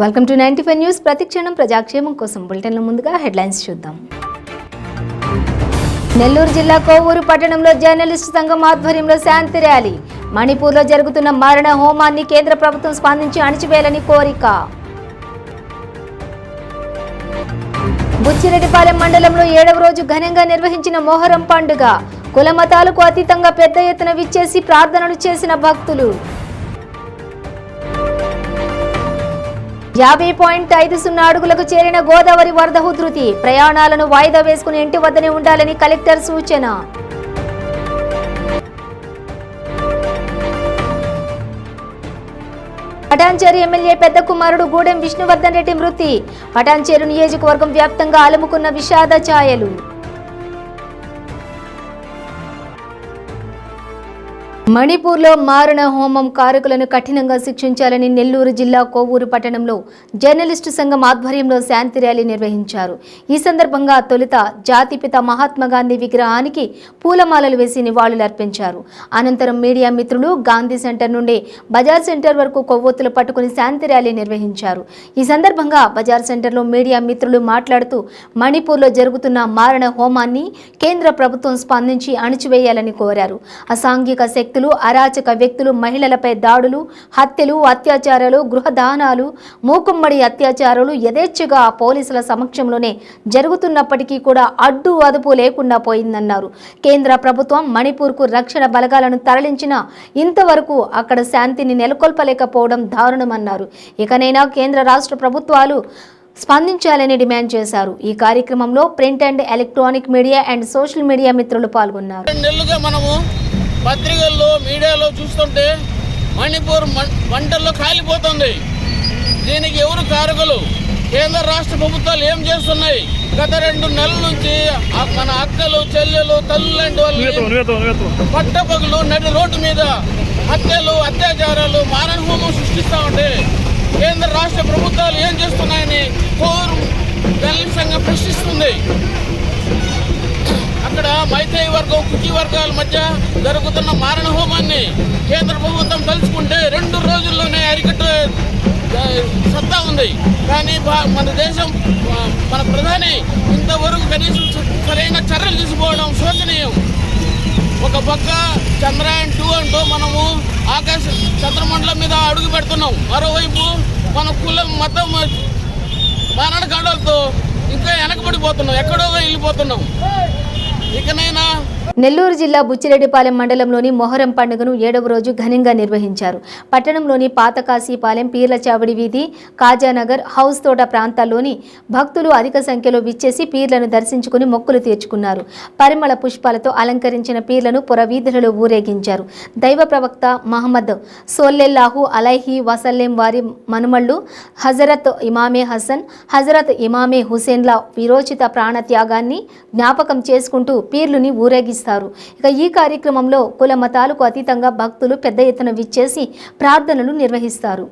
Welcome to 95 news. ప్రతిక్షణం ప్రజాక్షేమం కోసం బులెటిన్ల ముందుగా హెడ్లైన్స్ చూద్దాం. నెల్లూరు జిల్లా కోవూరు పట్టణంలో జర్నలిస్టు సంఘం ఆధ్వర్యంలో శాంతి ర్యాలీ. మణిపూర్లో జరుగుతున్న మారణ హోమాన్ని కేంద్ర ప్రభుత్వం స్పందించి అణిచివేయాలని కోరిక. బుచ్చిరెడ్డిపాలెం మండలంలో 7వ రోజు ఘనంగా నిర్వహించిన మొహరం పండుగ. కుల మతాలకు అతీతంగా పెద్ద ఎత్తున విచ్చేసి ప్రార్థనలు చేసిన భక్తులు. 50.50 అడుగులకు చేరిన గోదావరి వరద ఉధృతి. ప్రయాణాలను వాయిదా వేసుకుని ఇంటి వద్దనే ఉండాలని కలెక్టర్ సూచన. పటాన్చేరు ఎమ్మెల్యే పెద్ద కుమారుడు గూడెం విష్ణువర్ధన్ రెడ్డి మృతి. పటాన్చేరు నియోజకవర్గం వ్యాప్తంగా అలుముకున్న విషాద ఛాయలు. మణిపూర్లో మారణ హోమం కారకులను కఠినంగా శిక్షించాలని నెల్లూరు జిల్లా కోవూరు పట్టణంలో జర్నలిస్టు సంఘం ఆధ్వర్యంలో శాంతి ర్యాలీ నిర్వహించారు. ఈ సందర్భంగా తొలుత జాతిపిత మహాత్మా గాంధీ విగ్రహానికి పూలమాలలు వేసి నివాళులర్పించారు. అనంతరం మీడియా మిత్రులు గాంధీ సెంటర్ నుండి బజార్ సెంటర్ వరకు కొవ్వొత్తులు పట్టుకుని శాంతి ర్యాలీ నిర్వహించారు. ఈ సందర్భంగా బజార్ సెంటర్లో మీడియా మిత్రులు మాట్లాడుతూ మణిపూర్లో జరుగుతున్న మారణ హోమాన్ని కేంద్ర ప్రభుత్వం స్పందించి అణిచివేయాలని కోరారు. అసాంఘిక శక్తులు, అరాచక వ్యక్తులు మహిళలపై దాడులు, హత్యలు, అత్యాచారాలు, గృహదానాలు, మూకుమ్మడి అత్యాచారాలు యథేచ్ఛగా పోలీసుల సమక్షంలోనే జరుగుతున్నప్పటికీ కూడా అడ్డు అదుపు లేకుండా పోయిందన్నారు. కేంద్ర ప్రభుత్వం మణిపూర్కు రక్షణ బలగాలను తరలించినా ఇంతవరకు అక్కడ శాంతిని నెలకొల్పలేకపోవడం దారుణమన్నారు. ఇకనైనా కేంద్ర రాష్ట్ర ప్రభుత్వాలు స్పందించాలని డిమాండ్ చేశారు. ఈ కార్యక్రమంలో print and electronic media and social media మిత్రులు పాల్గొన్నారు. పత్రికల్లో మీడియాలో చూస్తుంటే మణిపూర్ మంటల్లో కాలిపోతుంది. దీనికి ఎవరు కారకులు? కేంద్ర రాష్ట్ర ప్రభుత్వాలు ఏం చేస్తున్నాయి? గత 2 నెలల నుంచి మన అక్కలు, చెల్లెలు, తల్లులు లాంటి వాళ్ళు పట్టపగలు నడి రోడ్డు మీద హత్యలు, అత్యాచారాలు, మారణ హోమం సృష్టిస్తూ ఉంటే కేంద్ర రాష్ట్ర ప్రభుత్వాలు ఏం చేస్తున్నాయని కోవూరు జర్నలిస్ట్ సంఘం ప్రశ్నిస్తుంది. అక్కడ మైతై వర్గం, కుకీ వర్గాల మధ్య జరుగుతున్న మారణ హోమాన్ని కేంద్ర ప్రభుత్వం తలుచుకుంటే 2 రోజుల్లోనే అరికట్టే సత్తా ఉంది. కానీ మన దేశం, మన ప్రధాని ఇంతవరకు కనీసం సరైన చర్యలు తీసుకోవడం శోచనీయం. ఒక పక్క చంద్రయాన్-2 అంటూ మనము ఆకాశ చంద్రమండలం మీద అడుగు పెడుతున్నాం. మరోవైపు మన కులం, మతం, మారణకాండాలతో ఇంకా వెనకబడిపోతున్నాం, ఎక్కడో వెళ్ళిపోతున్నాం. ఇకనైనా నెల్లూరు జిల్లా బుచ్చిరెడ్డిపాలెం మండలంలోని మొహరం పండుగను 7వ రోజు ఘనంగా నిర్వహించారు. పట్టణంలోని పాత కాశీపాలెం, పీర్ల చావడి వీధి, కాజానగర్, హౌస్ తోట ప్రాంతాల్లోని భక్తులు అధిక సంఖ్యలో విచ్చేసి పీర్లను దర్శించుకుని మొక్కులు తీర్చుకున్నారు. పరిమళ పుష్పాలతో అలంకరించిన పీర్లను పురవీధులలో ఊరేగించారు. దైవ ప్రవక్త మహమ్మద్ సోల్లెల్లాహు అలైహి వసల్లెం వారి మనుమళ్లు హజరత్ ఇమామే హసన్, హజరత్ ఇమామే హుసేన్ల విరోచిత ప్రాణ త్యాగాన్ని జ్ఞాపకం చేసుకుంటూ పీర్లుని ఊరేగిస్తారు. ఇక ఈ కార్యక్రమంలో కుల మతాలకు అతీతంగా భక్తులు పెద్ద ఎత్తున విచ్చేసి ప్రార్థనలు నిర్వహిస్తారు.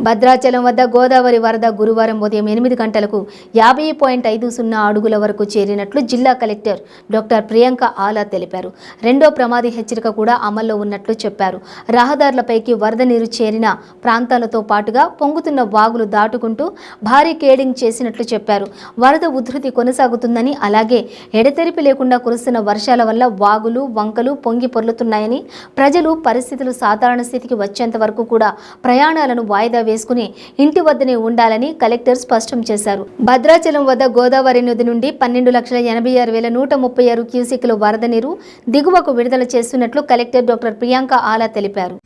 భద్రాచలం వద్ద గోదావరి వరద గురువారం ఉదయం 8 గంటలకు 50.50 అడుగుల వరకు చేరినట్లు జిల్లా కలెక్టర్ డాక్టర్ ప్రియాంక ఆలా తెలిపారు. రెండో ప్రమాద హెచ్చరిక కూడా అమల్లో ఉన్నట్లు చెప్పారు. రహదారులపైకి వరద నీరు చేరిన ప్రాంతాలతో పాటుగా పొంగుతున్న వాగులు దాటుకుంటూ భారీ కేడింగ్ చేసినట్లు చెప్పారు. వరద ఉధృతి కొనసాగుతుందని, అలాగే ఎడతెరిపి లేకుండా కురుస్తున్న వర్షాల వల్ల వాగులు వంకలు పొంగి పొర్లుతున్నాయని, ప్రజలు పరిస్థితులు సాధారణ స్థితికి వచ్చేంత వరకు కూడా ప్రయాణాలను వాయిదా వేసుకుని ఇంటి వద్దనే ఉండాలని కలెక్టర్ స్పష్టం చేశారు. భద్రాచలం వద్ద గోదావరి నది నుండి 12,86,136 క్యూసెక్ల వరద నీరు దిగువకు విడుదల చేస్తున్నట్లు కలెక్టర్ డాక్టర్ ప్రియాంక ఆలా తెలిపారు.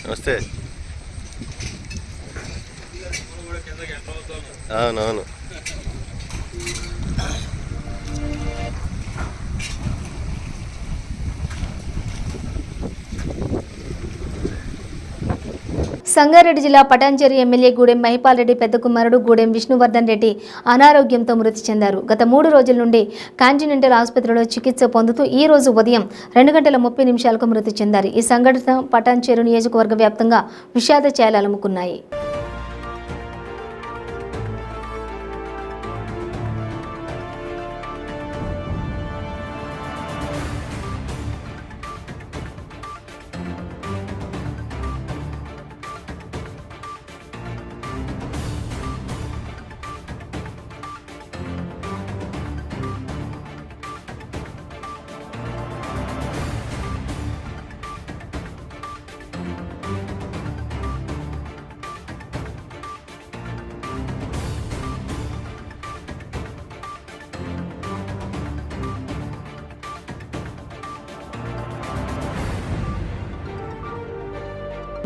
నమస్తే. అవునవును. సంగారెడ్డి జిల్లా పటాన్చెరు ఎమ్మెల్యే గూడెం మహిపాల్ రెడ్డి పెద్ద కుమారుడు గూడెం విష్ణువర్ధన్ రెడ్డి అనారోగ్యంతో మృతి చెందారు. గత 3 రోజుల నుండి కాంటినెంటల్ ఆసుపత్రిలో చికిత్స పొందుతూ ఈ రోజు ఉదయం 2:30 మృతి చెందారు. ఈ సంఘటన పటాన్చెరు నియోజకవర్గ వ్యాప్తంగా విషాద ఛాయలు అలుముకున్నాయి.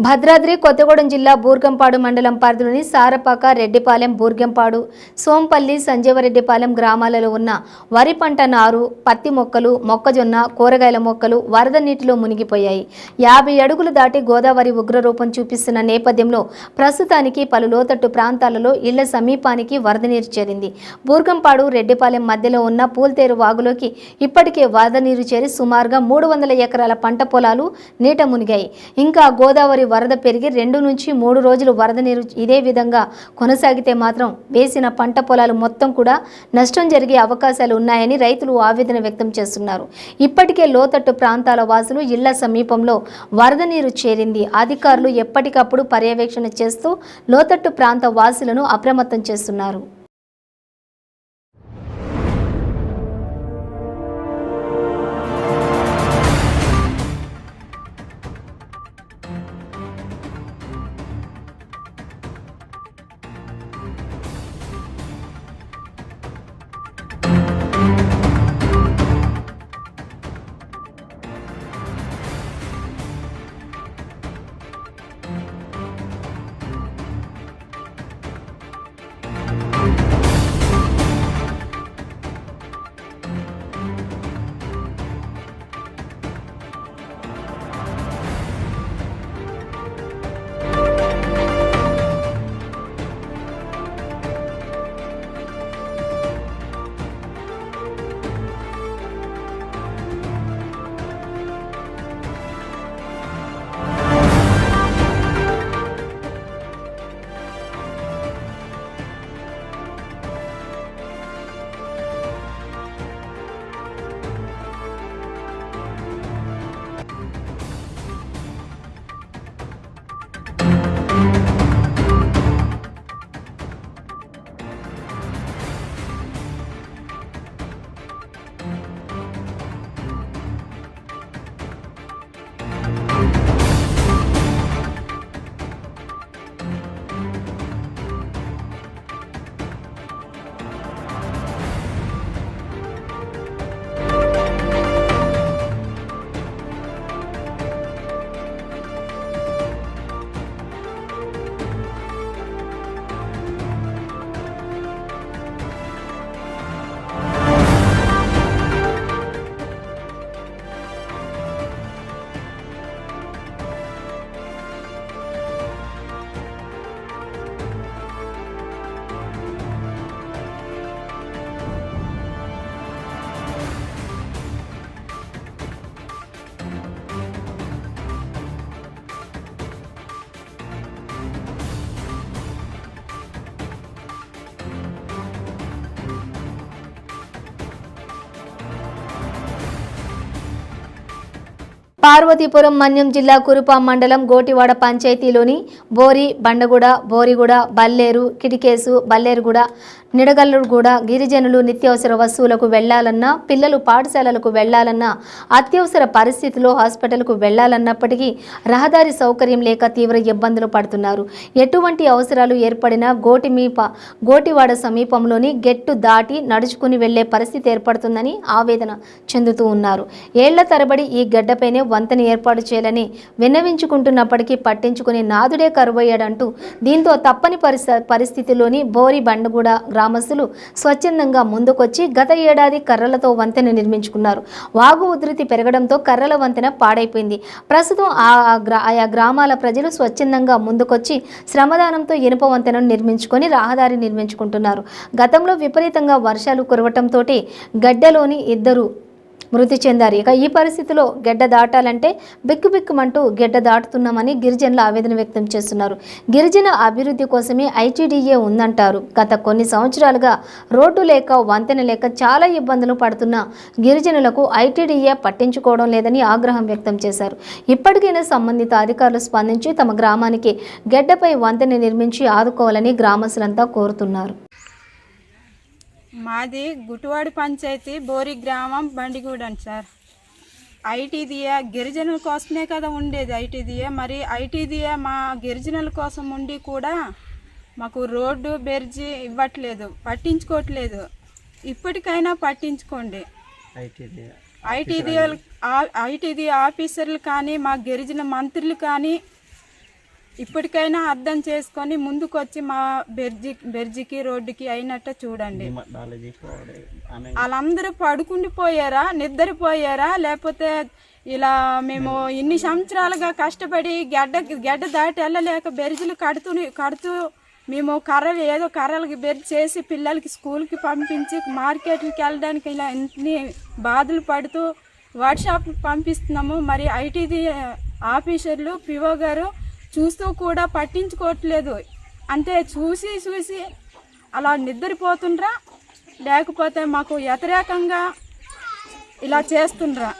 భద్రాద్రి కొత్తగూడెం జిల్లా బూర్గంపాడు మండలం పరిధిలోని సారపాక, రెడ్డిపాలెం, బూర్గంపాడు, సోంపల్లి, సంజీవరెడ్డిపాలెం గ్రామాలలో ఉన్న వరి పంట నారు, పత్తి మొక్కలు, మొక్కజొన్న, కూరగాయల మొక్కలు వరద నీటిలో మునిగిపోయాయి. 50 అడుగులు దాటి గోదావరి ఉగ్రరూపం చూపిస్తున్న నేపథ్యంలో ప్రస్తుతానికి పలు లోతట్టు ప్రాంతాలలో ఇళ్ల సమీపానికి వరద నీరు చేరింది. బూర్గంపాడు, రెడ్డిపాలెం మధ్యలో ఉన్న పూల్తేరు వాగులోకి ఇప్పటికే వరద నీరు చేరి సుమారుగా 300 ఎకరాల పంట పొలాలు నీట మునిగాయి. ఇంకా గోదావరి వరద పెరిగి 2 నుంచి 3 రోజులు వరద నీరు ఇదే విధంగా కొనసాగితే మాత్రం వేసిన పంట పొలాలు మొత్తం కూడా నష్టం జరిగే అవకాశాలు ఉన్నాయని రైతులు ఆవేదన వ్యక్తం చేస్తున్నారు. ఇప్పటికే లోతట్టు ప్రాంతాల వాసులు ఇళ్ల సమీపంలో వరద నీరు చేరింది. అధికారులు ఎప్పటికప్పుడు పర్యవేక్షణ చేస్తూ లోతట్టు ప్రాంత వాసులను అప్రమత్తం చేస్తున్నారు. పార్వతీపురం మన్యం జిల్లా కురుపాం మండలం గోటివాడ పంచాయతీలోని బోరి బండగూడ బోరిగూడ బల్లేరు కిటికేసు బల్లేరుగుడ నిడగల్లుగూడ గిరిజనులు నిత్యావసర వస్తువులకు వెళ్లాలన్నా పిల్లలు పాఠశాలలకు వెళ్లాలన్నా అత్యవసర పరిస్థితిలో హాస్పిటల్కు వెళ్లాలన్నప్పటికీ రహదారి సౌకర్యం లేక తీవ్ర ఇబ్బందులు పడుతున్నారు. ఎటువంటి అవసరాలు ఏర్పడినా గోటివాడ సమీపంలోని గెట్టు దాటి నడుచుకుని వెళ్లే పరిస్థితి ఏర్పడుతుందని ఆవేదన చెందుతూ ఉన్నారు. ఏళ్ల తరబడి ఈ గడ్డపైనే వంతెన ఏర్పాటు చేయాలని విన్నవించుకుంటున్నప్పటికీ పట్టించుకునే నాదుడే కరువయ్యాడంటూ దీంతో తప్పని పరిస్థితిలోని బోరి బండగూడ గ్రామస్తులు స్వచ్ఛందంగా ముందుకొచ్చి గత ఏడాది కర్రలతో వంతెన నిర్మించుకున్నారు. వాగు ఉధృతి పెరగడంతో కర్రల వంతెన పాడైపోయింది. ప్రస్తుతం ఆయా గ్రామాల ప్రజలు స్వచ్ఛందంగా ముందుకొచ్చి శ్రమదానంతో ఇనుప వంతెనను నిర్మించుకొని రహదారి నిర్మించుకుంటున్నారు. గతంలో విపరీతంగా వర్షాలు కురవటంతో గడ్డలోని ఇద్దరు మృతి చెందారు. ఇక ఈ పరిస్థితిలో గెడ్డ దాటాలంటే బిక్కుబిక్కుమంటూ గెడ్డ దాటుతున్నామని గిరిజనులు ఆవేదన వ్యక్తం చేస్తున్నారు. గిరిజన అభివృద్ధి కోసమే ఐటీడీఏ ఉందంటారు. గత కొన్ని సంవత్సరాలుగా రోడ్డు లేక వంతెన లేక చాలా ఇబ్బందులు పడుతున్న గిరిజనులకు ఐటీడీఏ పట్టించుకోవడం లేదని ఆగ్రహం వ్యక్తం చేశారు. ఇప్పటికైనా సంబంధిత అధికారులు స్పందించి తమ గ్రామానికి గెడ్డపై వంతెన నిర్మించి ఆదుకోవాలని గ్రామస్తులంతా కోరుతున్నారు. మాది గుటువాడి పంచాయతీ బోరి గ్రామం బండిగూడెం సార్. ఐటీడీఏ గిరిజనుల కోసమే కదా ఉండేది ఐటీడీఏ. మరి ఐటీడీఏ మా గిరిజనుల కోసం ఉండి కూడా మాకు రోడ్డు బెర్జి ఇవ్వట్లేదు, పట్టించుకోవట్లేదు. ఇప్పటికైనా పట్టించుకోండి. ఐటీడీఏ ఆఫీసర్లు కానీ మా గిరిజన మంత్రులు కానీ ఇప్పటికైనా అర్థం చేసుకొని ముందుకొచ్చి మా బెర్జికి రోడ్డుకి అయినట్టు చూడండి. వాళ్ళందరూ పడుకుండిపోయారా, నిద్రపోయారా, లేకపోతే ఇలా మేము ఇన్ని సంవత్సరాలుగా కష్టపడి గడ్డ దాటి వెళ్ళలేక బెర్జీలు కడుతూ మేము కర్రలకి బెర్జి చేసి పిల్లలకి స్కూల్కి పంపించి మార్కెట్లకి వెళ్ళడానికి ఇలా ఇన్ని బాధలు పడుతూ వాట్సాప్ పంపిస్తున్నాము. మరి ఐటీడీ ఆఫీసర్లు పిఓ గారు చూస్తూ కూడా పట్టించుకోవట్లేదు. అంటే చూసి అలా నిద్రపోతుండ్రా, లేకపోతే మాకు వ్యతిరేకంగా ఇలా చేస్తుండ్రా.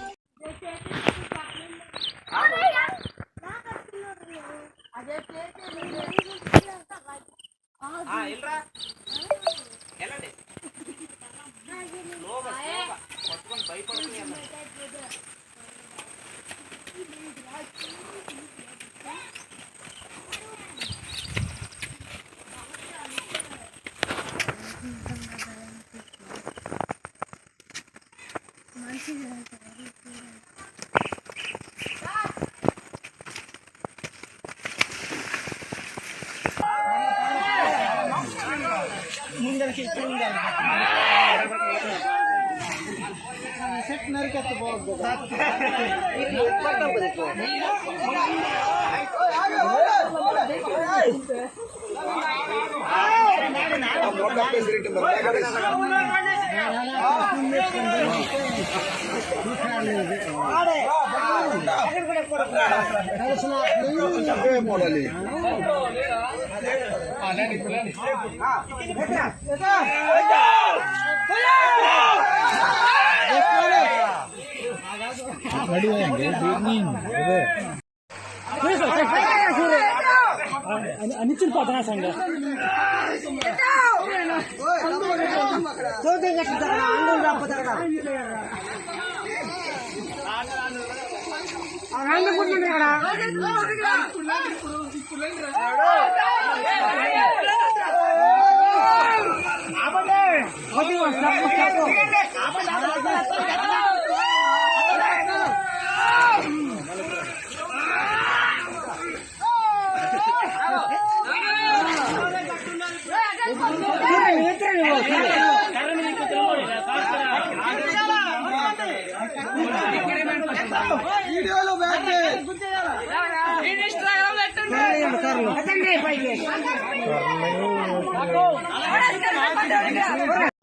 అనిచ్చిన పదనా సంఘ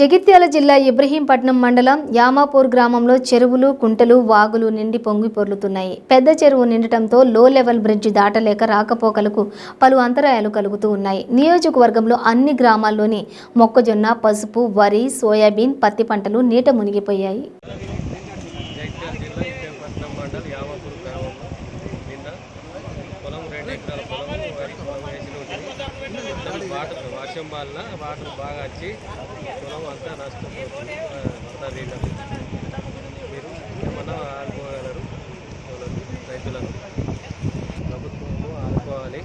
జగిత్యాల జిల్లా ఇబ్రహీంపట్నం మండలం యామాపూర్ గ్రామంలో చెరువులు, కుంటలు, వాగులు నిండి పొంగి పొర్లుతున్నాయి. పెద్ద చెరువు నిండటంతో లో లెవెల్ బ్రిడ్జి దాటలేక రాకపోకలకు పలు అంతరాయాలు కలుగుతూ ఉన్నాయి. నియోజకవర్గంలో అన్ని గ్రామాల్లోని మొక్కజొన్న, పసుపు, వరి, సోయాబీన్, పత్తి పంటలు నీట మునిగిపోయాయి. వర్షం వల్ల వాటర్ బాగా వచ్చి పొలం అంతా నష్టపోతుంది. అంతా నీళ్ళు మీరు ఏమన్నా ఆదుకోగలరు రైతులను, ప్రభుత్వము ఆదుకోవాలి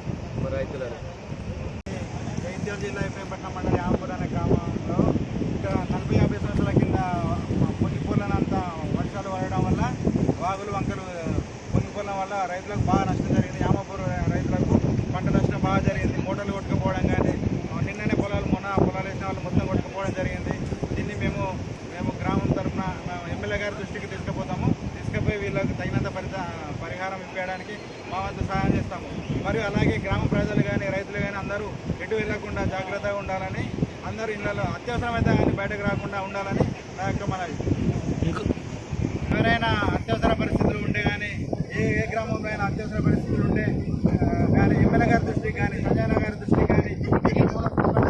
రైతులను. జైత్యాల జిల్లా ఇబ్రహీంపట్నం మండలి ఆంపూర్ అనే గ్రామంలో ఇంకా 40-50 సంవత్సరాల కింద పొంగిపోలనంతా వర్షాలు పడడం వల్ల వాగులు వంకలు పొంగిపోవడం వల్ల రైతులకు బాగా నష్టం జరిగింది. యామపూర్ రైతులకు పంట నష్టం బాగా జరిగింది. మోటార్లు కొట్టుకుపోవడం కానీ నిన్ననే పొలాలు వేసిన వాళ్ళు మొత్తం కొట్టుకుపోవడం జరిగింది. దీన్ని మేము గ్రామం తరఫున ఎమ్మెల్యే గారి దృష్టికి తీసుకుపోయి వీళ్ళకి తగినంత పరిహారం ఇప్పించడానికి మా వంతు సహాయం చేస్తాము. మరియు అలాగే గ్రామ ప్రజలు కానీ రైతులు కానీ అందరూ ఎటు వెళ్ళకుండా జాగ్రత్తగా ఉండాలని, అందరూ ఇళ్ళలో అత్యవసరమైతే కానీ బయటకు రాకుండా ఉండాలని నా యొక్క మనవి. ఎవరైనా అత్యవసర పరిస్థితులు ఉంటే కానీ ఏ గ్రామంలో అయినా అత్యవసర పరిస్థితులు ఉంటే కానీ ఎమ్మెల్యే గారి దృష్టికి కానీ సంజయన గారి దృష్టికి కానీ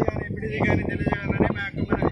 కానీ పిడిజీ కానీ తెలియజేయాలని మా యొక్క మనవి.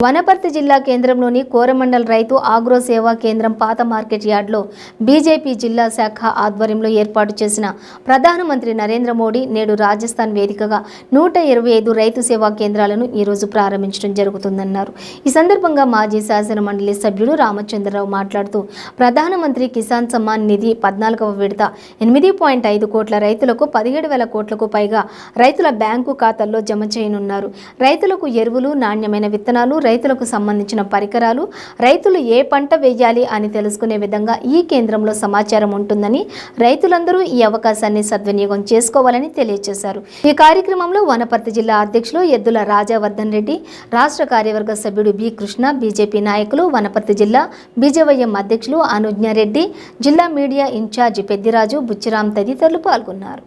వనపర్తి జిల్లా కేంద్రంలోని కోరమండల్ రైతు ఆగ్రో సేవా కేంద్రం పాత మార్కెట్ యార్డ్లో బీజేపీ జిల్లా శాఖ ఆధ్వర్యంలో ఏర్పాటు చేసిన ప్రధానమంత్రి నరేంద్ర మోడీ నేడు రాజస్థాన్ వేదికగా 125 రైతు సేవా కేంద్రాలను ఈరోజు ప్రారంభించడం జరుగుతుందన్నారు. ఈ సందర్భంగా మాజీ శాసన మండలి సభ్యుడు రామచంద్రరావు మాట్లాడుతూ ప్రధానమంత్రి కిసాన్ సమ్మాన్ నిధి 14వ విడత 8.5 కోట్ల రైతులకు 17,000 కోట్లకు పైగా రైతుల బ్యాంకు ఖాతాల్లో జమ చేయనున్నారు. రైతులకు ఎరువులు, నాణ్యమైన విత్తనాలు, రైతులకు సంబంధించిన పరికరాలు, రైతులు ఏ పంట వేయాలి అని తెలుసుకునే విధంగా ఈ కేంద్రంలో సమాచారం ఉంటుందని, రైతులందరూ ఈ అవకాశాన్ని సద్వినియోగం చేసుకోవాలని తెలియజేశారు. ఈ కార్యక్రమంలో వనపర్తి జిల్లా అధ్యక్షులు ఎద్దుల రాజవర్ధన్ రెడ్డి, రాష్ట్ర కార్యవర్గ సభ్యుడు బి కృష్ణ, బీజేపీ నాయకులు, వనపర్తి జిల్లా బీజేవైఎం అధ్యక్షులు అనుజ్ఞారెడ్డి, జిల్లా మీడియా ఇన్ఛార్జి పెద్దిరాజు, బుచ్చిరాం తదితరులు పాల్గొన్నారు.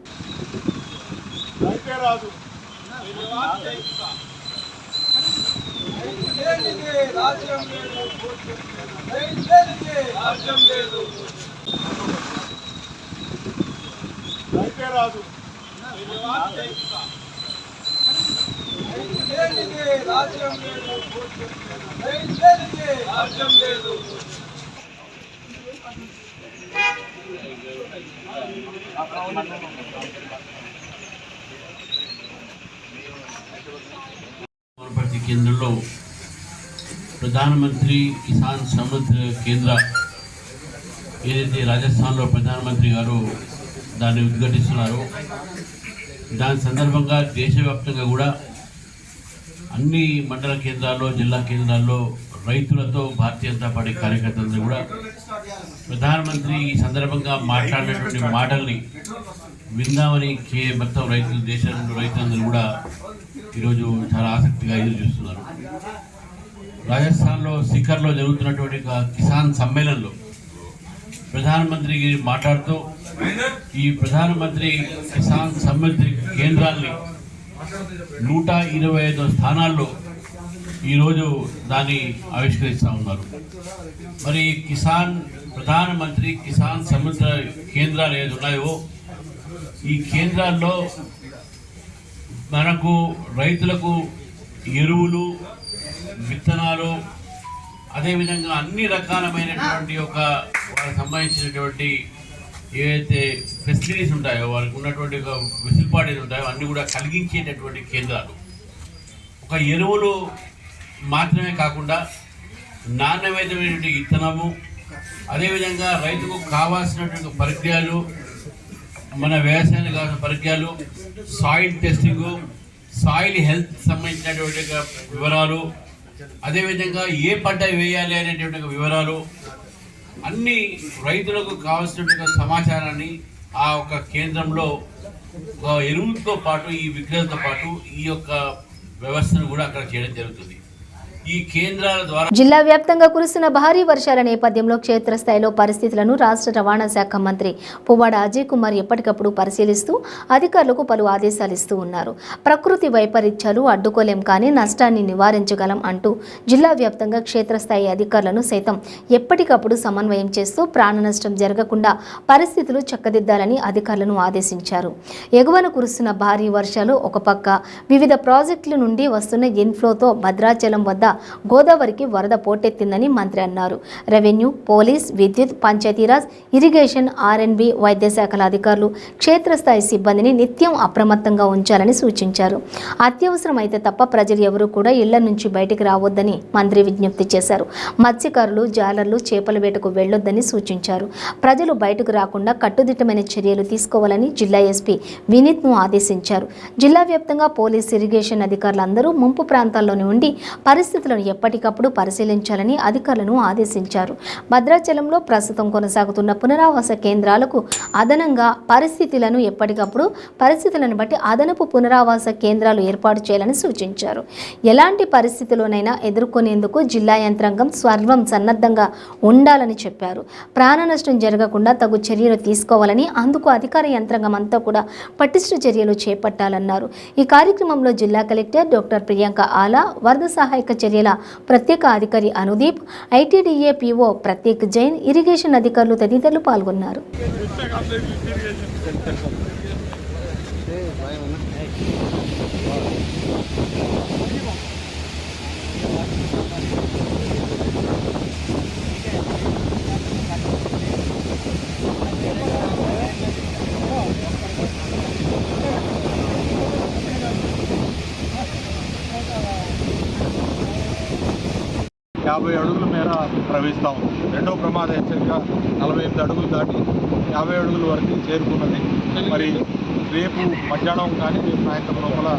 వనపర్తి కేంద్రంలో ప్రధానమంత్రి కిసాన్ సమ్మాన్ కేంద్ర ఏదైతే రాజస్థాన్లో ప్రధానమంత్రి గారు దాన్ని ఉద్ఘాటిస్తున్నారో దాని సందర్భంగా దేశవ్యాప్తంగా కూడా అన్ని మండల కేంద్రాల్లో, జిల్లా కేంద్రాల్లో రైతులతో భారతీయ జనతా పార్టీ కార్యకర్తలందరూ కూడా ప్రధానమంత్రి ఈ సందర్భంగా మాట్లాడినటువంటి మాటల్ని విందామని మొత్తం రైతులు, దేశంలో రైతులందరూ కూడా ఈరోజు చాలా ఆసక్తిగా ఎదురు చూస్తున్నారు. రాజస్థాన్లో సికర్లో జరుగుతున్నటువంటి కిసాన్ సమ్మేళనంలో ప్రధానమంత్రి మాట్లాడుతూ ఈ ప్రధానమంత్రి కిసాన్ సమ్మాన్ కేంద్రాన్ని 125 స్థానాల్లో ఈరోజు దాన్ని ఆవిష్కరిస్తూ ఉన్నారు. మరి ప్రధానమంత్రి కిసాన్ సమ్మాన్ కేంద్రాలు ఏది ఉన్నాయో ఈ కేంద్రాల్లో మనకు రైతులకు ఎరువులు, విత్తనాలు, అదేవిధంగా అన్ని రకాలమైనటువంటి వాళ్ళకి సంబంధించినటువంటి ఏవైతే ఫెసిలిటీస్ ఉంటాయో, వాళ్ళకి ఉన్నటువంటి వెసులుబాటు ఉంటాయో అన్నీ కూడా కలిగించేటటువంటి కేంద్రాలు. ఒక ఎరువులు మాత్రమే కాకుండా నాణ్యమైనటువంటి విత్తనము, అదేవిధంగా రైతుకు కావాల్సినటువంటి పరికరాలు, మన వ్యవసాయానికి కావాల్సిన పరికరాలు, సాయిల్ టెస్టింగు, సాయిల్ హెల్త్ సంబంధించినటువంటి వివరాలు, అదేవిధంగా ఏ పంట వేయాలి అనేటువంటి వివరాలు, అన్ని రైతులకు కావాల్సినటువంటి సమాచారాన్ని ఆ ఒక కేంద్రంలో ఎరువులతో పాటు, ఈ విక్రయాలతో పాటు ఈ యొక్క వ్యవస్థను కూడా అక్కడ చేయడం జరుగుతుంది. ఈ కేంద్రాల ద్వారా జిల్లా వ్యాప్తంగా కురుస్తున్న భారీ వర్షాల నేపథ్యంలో క్షేత్రస్థాయిలో పరిస్థితులను రాష్ట్ర రవాణా శాఖ మంత్రి పువ్వాడ అజయ్ కుమార్ ఎప్పటికప్పుడు పరిశీలిస్తూ అధికారులకు పలు ఆదేశాలు ఇస్తూ ఉన్నారు. ప్రకృతి వైపరీత్యాలు అడ్డుకోలేం కానీ నష్టాన్ని నివారించగలం అంటూ జిల్లా వ్యాప్తంగా క్షేత్రస్థాయి అధికారులను సైతం ఎప్పటికప్పుడు సమన్వయం చేస్తూ ప్రాణ నష్టం జరగకుండా పరిస్థితులు చక్కదిద్దాలని అధికారులను ఆదేశించారు. ఎగువన కురుస్తున్న భారీ వర్షాలు ఒక పక్క, వివిధ ప్రాజెక్టుల నుండి వస్తున్న ఇన్ఫ్లోతో భద్రాచలం వద్ద గోదావరికి వరద పోటెత్తిందని మంత్రి అన్నారు. రెవెన్యూ, పోలీస్, విద్యుత్, పంచాయతీరాజ్, ఇరిగేషన్, ఆర్ఎండ్బి, వైద్య శాఖల అధికారులు, క్షేత్రస్థాయి సిబ్బందిని నిత్యం అప్రమత్తంగా ఉంచాలని సూచించారు. అత్యవసరమైతే తప్ప ప్రజలు ఎవరూ కూడా ఇళ్ల నుంచి బయటికి రావద్దని మంత్రి విజ్ఞప్తి చేశారు. మత్స్యకారులు, జాలర్లు చేపల వేటకు వెళ్లొద్దని సూచించారు. ప్రజలు బయటకు రాకుండా కట్టుదిట్టమైన చర్యలు తీసుకోవాలని జిల్లా ఎస్పీ వినీత్ను ఆదేశించారు. జిల్లా వ్యాప్తంగా పోలీస్, ఇరిగేషన్ అధికారులందరూ ముంపు ప్రాంతాల్లోని ఉండి పరిస్థితులను ఎప్పటికప్పుడు పరిశీలించాలని అధికారులను ఆదేశించారు. భద్రాచలంలో ప్రస్తుతం కొనసాగుతున్న పునరావాస కేంద్రాలకు అదనంగా పరిస్థితులను బట్టి అదనపు పునరావాస కేంద్రాలు ఏర్పాటు చేయాలని సూచించారు. ఎలాంటి పరిస్థితుల్లోనైనా ఎదుర్కొనేందుకు జిల్లా యంత్రాంగం సర్వం సన్నద్ధంగా ఉండాలని చెప్పారు. ప్రాణ నష్టం జరగకుండా తగు చర్యలు తీసుకోవాలని, అందుకు అధికార యంత్రాంగం అంతా కూడా పటిష్ట చర్యలు చేపట్టాలన్నారు. ఈ కార్యక్రమంలో జిల్లా కలెక్టర్ డాక్టర్ ప్రియాంక ఆలా, వరద సహాయక చర్యల ప్రత్యేక అధికారి Anudeep, ITDA PO Prateek Jain, irrigation అధికారులు తదితరులు పాల్గొన్నారు. 50 అడుగుల మేర ప్రవహిస్తూ ఉంది. రెండో ప్రమాద హెచ్చరిక 48 అడుగులు దాటి 50 అడుగుల వరకు చేరుకున్నది. మరి రేపు మధ్యాహ్నం కానీ రేపు సాయంత్రం లోపల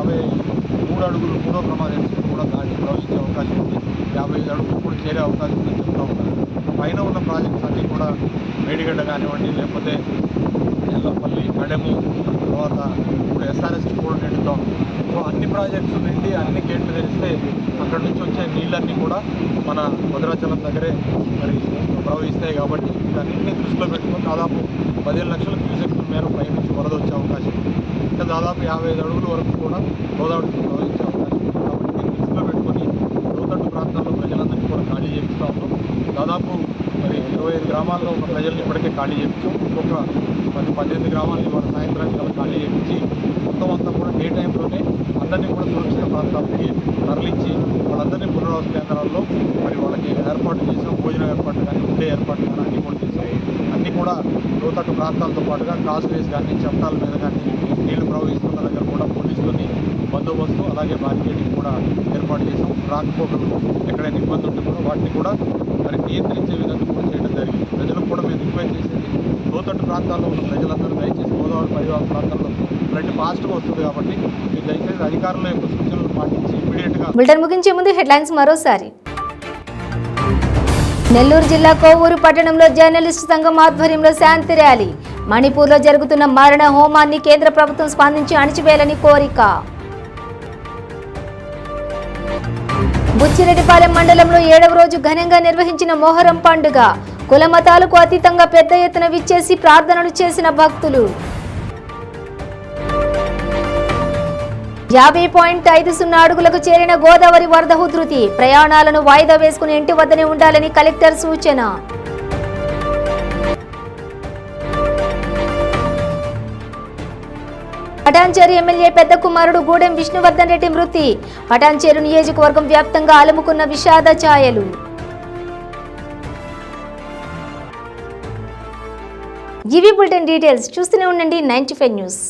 53 అడుగులు మూడో ప్రమాద హెచ్చరిక కూడా దాటి ప్రవహించే అవకాశం ఉంది. 55 అడుగులు కూడా చేరే అవకాశం ఉందని చెప్తూ ఉన్నారు. పైన ఉన్న ప్రాజెక్ట్స్ అన్నీ కూడా మేడిగడ్డ కానివ్వండి, లేకపోతే ఎల్లపల్లి, కడెము, తర్వాత ఇప్పుడు ఎస్ఆర్ఎస్ కూడా నిండుతాం. సో అన్ని ప్రాజెక్ట్స్ నిండి అన్ని గేట్లు తెరిస్తే అక్కడి నుంచి వచ్చే నీళ్ళన్నీ కూడా మన భద్రాచలం దగ్గరే మరి ప్రవహిస్తాయి. కాబట్టి వీటన్నింటినీ దృష్టిలో పెట్టుకొని దాదాపు 15 లక్షల క్యూసెక్ల మేర పై నుంచి వరద వచ్చే అవకాశం ఉంది. ఇంకా దాదాపు 55 అడుగుల వరకు కూడా గోదావరికి ప్రవహించే అవకాశం ఉంది. కాబట్టి దీన్ని దృష్టిలో పెట్టుకొని లోతట్టు ప్రాంతాల్లో ప్రజలందరినీ కూడా ఖాళీ చేపిస్తూ ఉన్నాం. దాదాపు మరి 25 గ్రామాల్లో ఉన్న ప్రజల్ని ఇప్పటికే ఖాళీ చేయించాం. ఇంకొక 18 గ్రామాలని వాళ్ళ సాయంత్రానికి అలా ఖాళీ చేయించి మొత్తం అంతా కూడా డే టైంలోనే అందరినీ కూడా సురక్షిత ప్రాంతాలకి తరలించి వాళ్ళందరినీ పునరావాస కేంద్రాల్లో మరి వాళ్ళకి ఏర్పాటు చేసాం. భోజనం ఏర్పాట్లు కానీ, ఉండే ఏర్పాట్లు కానీ అన్నీ కూడా చేసాం. అన్నీ కూడా లోతట్టు ప్రాంతాలతో పాటుగా కాస్వేస్ కానీ, చట్టాల మీద కానీ నీళ్లు ప్రవహిస్తున్న దగ్గర కూడా పోలీసులని బందోబస్తు అలాగే బారికేడింగ్ కూడా ఏర్పాటు చేసాం. రాకపోకలు ఎక్కడైనా ఇబ్బంది ఉంటే కూడా వాటిని కూడా మరి నియంత్రించే విధంగా కూడా చేయడం జరిగింది. ప్రజలకు కూడా మేము రిక్వెస్ట్ చేసేది లోతట్టు ప్రాంతాల్లో ఉన్న ప్రజలందరూ దయచేసి గోదావరి పరివాహక ప్రాంతాల్లో ఫ్లడ్ ఫాస్ట్గా వస్తుంది కాబట్టి మీరు దయచేసి అధికారుల యొక్క సూచనలు పాటించి ఇమీడియట్గా. బులెటిన్ ముగించే ముందు హెడ్లైన్స్ మరోసారి. నెల్లూరు జిల్లా కోవూరు పట్టణంలో జర్నలిస్టు సంఘం ఆధ్వర్యంలో శాంతి ర్యాలీ. మణిపూర్లో జరుగుతున్న మారణ హోమాన్ని కేంద్ర ప్రభుత్వం స్పందించి అణిచివేయాలని కోరిక. బుచ్చిరెడ్డిపాలెం మండలంలో 7వ రోజు ఘనంగా నిర్వహించిన మొహరం పండుగ. కుల మతాలకు అతీతంగా పెద్ద ఎత్తున విచ్చేసి ప్రార్థనలు చేసిన భక్తులు. 50.50 అడుగులకు చేరిన గోదావరి వరద ఉధృతి. ప్రయాణాలను వాయిదా వేసుకుని ఇంటి వద్దనే ఉండాలని కలెక్టర్ సూచన. పటాన్చేరు ఎమ్మెల్యే పెద్ద కుమారుడు గూడెం విష్ణువర్ధన్ రెడ్డి మృతి. పటాన్చేరు నియోజకవర్గం వ్యాప్తంగా అలుముకున్న విషాద ఛాయలు. ఇవి బులెటిన్ డీటెయిల్స్. చూస్తూనే ఉండండి 95 న్యూస్.